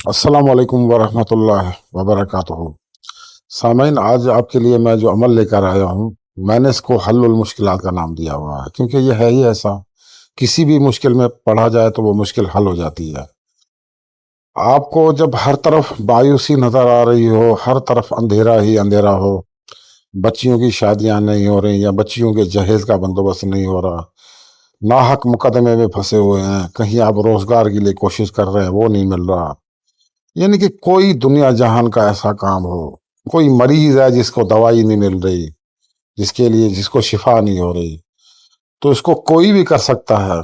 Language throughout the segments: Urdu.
السلام علیکم ورحمۃ اللہ وبرکاتہ۔ سامعین، آج آپ کے لیے میں جو عمل لے کر آیا ہوں، میں نے اس کو حل المشکلات کا نام دیا ہوا ہے، کیونکہ یہ ہے ہی ایسا، کسی بھی مشکل میں پڑھا جائے تو وہ مشکل حل ہو جاتی ہے۔ آپ کو جب ہر طرف مایوسی نظر آ رہی ہو، ہر طرف اندھیرا ہی اندھیرا ہو، بچیوں کی شادیاں نہیں ہو رہی یا بچیوں کے جہیز کا بندوبست نہیں ہو رہا، ناحق مقدمے میں پھنسے ہوئے ہیں، کہیں آپ روزگار کے لیے کوشش کر رہے ہیں وہ نہیں مل رہا، یعنی کہ کوئی دنیا جہان کا ایسا کام ہو، کوئی مریض ہے جس کو دوائی نہیں مل رہی، جس کو شفا نہیں ہو رہی، تو اس کو کوئی بھی کر سکتا ہے۔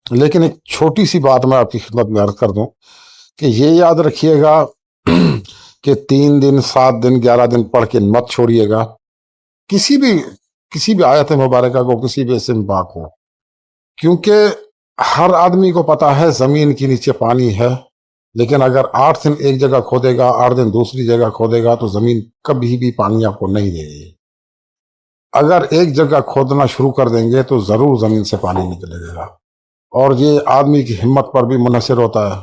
لیکن ایک چھوٹی سی بات میں آپ کی خدمت میں عرض کر دوں کہ یہ یاد رکھیے گا کہ 3 دن 7 دن 11 دن پڑھ کے مت چھوڑیے گا کسی بھی آیت مبارکہ کو، کسی بھی اسم پاک کو، کیونکہ ہر آدمی کو پتا ہے زمین کے نیچے پانی ہے، لیکن اگر 8 دن ایک جگہ کھودے گا، 8 دن دوسری جگہ کھودے گا، تو زمین کبھی بھی پانی آپ کو نہیں دے گی۔ اگر ایک جگہ کھودنا شروع کر دیں گے تو ضرور زمین سے پانی نکلے گا، اور یہ آدمی کی ہمت پر بھی منحصر ہوتا ہے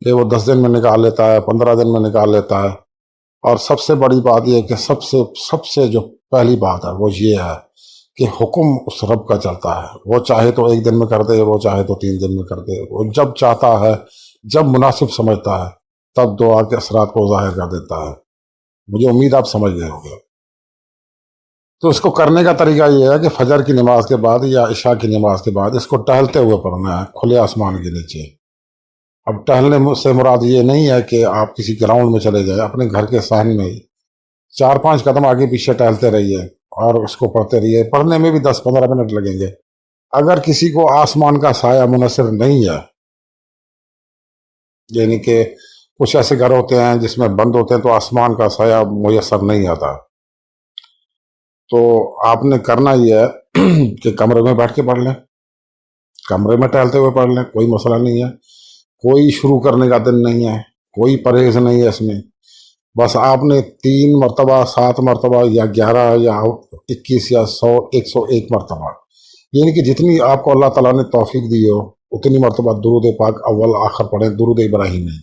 کہ وہ 10 دن میں نکال لیتا ہے، 15 دن میں نکال لیتا ہے۔ اور سب سے بڑی بات یہ ہے کہ سب سے جو پہلی بات ہے وہ یہ ہے کہ حکم اس رب کا چلتا ہے، وہ چاہے تو 1 دن میں کر دے، وہ چاہے تو 3 دن میں کر دے، وہ جب چاہتا ہے، جب مناسب سمجھتا ہے، تب دعا کے اثرات کو ظاہر کر دیتا ہے۔ مجھے امید آپ سمجھ گئے ہوں گے۔ تو اس کو کرنے کا طریقہ یہ ہے کہ فجر کی نماز کے بعد یا عشاء کی نماز کے بعد اس کو ٹہلتے ہوئے پڑھنا ہے، کھلے آسمان کے نیچے۔ اب ٹہلنے سے مراد یہ نہیں ہے کہ آپ کسی گراؤنڈ میں چلے جائیں، اپنے گھر کے صحن میں ہی 4-5 قدم آگے پیچھے ٹہلتے رہیے اور اس کو پڑھتے رہیے۔ پڑھنے میں بھی 10-15 منٹ لگیں گے۔ اگر کسی کو آسمان کا سایہ منحصر نہیں ہے، یعنی کہ کچھ ایسے گھر ہوتے ہیں جس میں بند ہوتے ہیں تو آسمان کا سایہ میسر نہیں آتا، تو آپ نے کرنا یہ ہے کہ کمرے میں بیٹھ کے پڑھ لیں، کمرے میں ٹہلتے ہوئے پڑھ لیں، کوئی مسئلہ نہیں ہے، کوئی شروع کرنے کا دن نہیں ہے، کوئی پرہیز نہیں ہے اس میں۔ بس آپ نے 3 مرتبہ 7 مرتبہ یا 11 یا 21 یا 100 101 مرتبہ، یعنی کہ جتنی آپ کو اللہ تعالیٰ نے توفیق دی ہو اتنی مرتبہ درود پاک اول آخر پڑھیں، درود ابراہیمی۔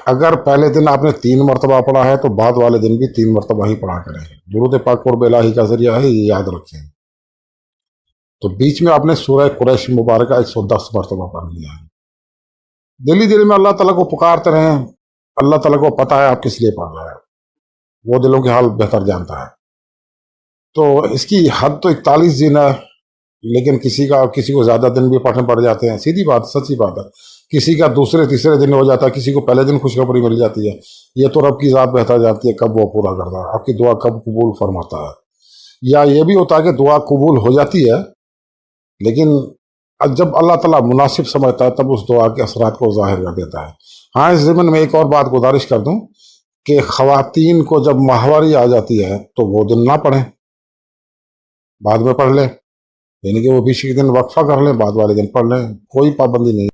اگر پہلے دن آپ نے 3 مرتبہ پڑھا ہے تو بعد والے دن بھی 3 مرتبہ ہی پڑھا کریں۔ درود پاک قرب الہی کا ذریعہ ہے، یہ یاد رکھیں۔ تو بیچ میں آپ نے سورہ قریش مبارکہ 110 مرتبہ پڑھ لیا ہے۔ دل میں اللہ تعالیٰ کو پکارتے رہیں، اللہ تعالیٰ کو پتہ ہے آپ کس لیے پڑھ رہے ہیں، وہ دلوں کے حال بہتر جانتا ہے۔ تو اس کی حد تو 41 دن ہے، لیکن کسی کو زیادہ دن بھی پڑھنے پڑ جاتے ہیں، سیدھی بات، سچی بات ہے۔ کسی کا دوسرے تیسرے دن ہو جاتا ہے، کسی کو پہلے دن خوشخبری مل جاتی ہے۔ یہ تو رب کی ذات بہتر جانتی ہے کب وہ پورا کرتا ہے، آپ کی دعا کب قبول فرماتا ہے۔ یا یہ بھی ہوتا ہے کہ دعا قبول ہو جاتی ہے، لیکن جب اللہ تعالیٰ مناسب سمجھتا ہے تب اس دعا کے اثرات کو ظاہر کر دیتا ہے۔ ہاں، اس ضمن میں ایک اور بات گزارش کر دوں کہ خواتین کو جب ماہواری آ جاتی ہے تو وہ دن نہ پڑھیں، بعد میں پڑھ لیں، یعنی کہ وہ بیچ کے دن وقفہ کر لیں، بعد والے دن پڑھ لیں، کوئی پابندی نہیں۔